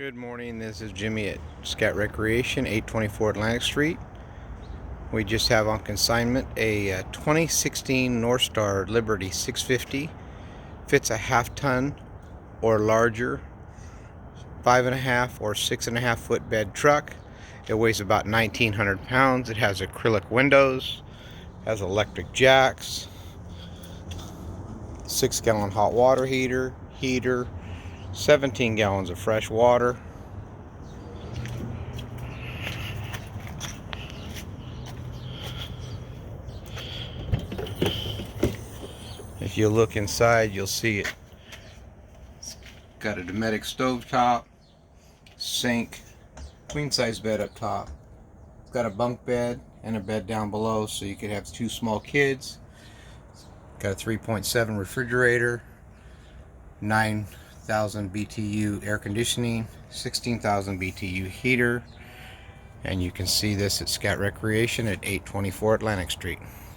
Good morning, this is Jimmy at Scat Recreation, 824 Atlantic Street. We just have on consignment a 2016 Northstar Liberty 650. Fits a half-ton or larger 5.5 or 6.5 foot bed truck. It weighs about 1,900 pounds. It has acrylic windows, has electric jacks, 6-gallon hot water heater, 17 gallons of fresh water. If you look inside, you'll see it's got a Dometic stove top, sink, queen size bed up top. It's got a bunk bed and a bed down below, so you could have 2 small kids. Got a 3.7 refrigerator, 9,000 BTU air conditioning, 16,000 BTU heater, and you can see this at Scat Recreation at 824 Atlantic Street.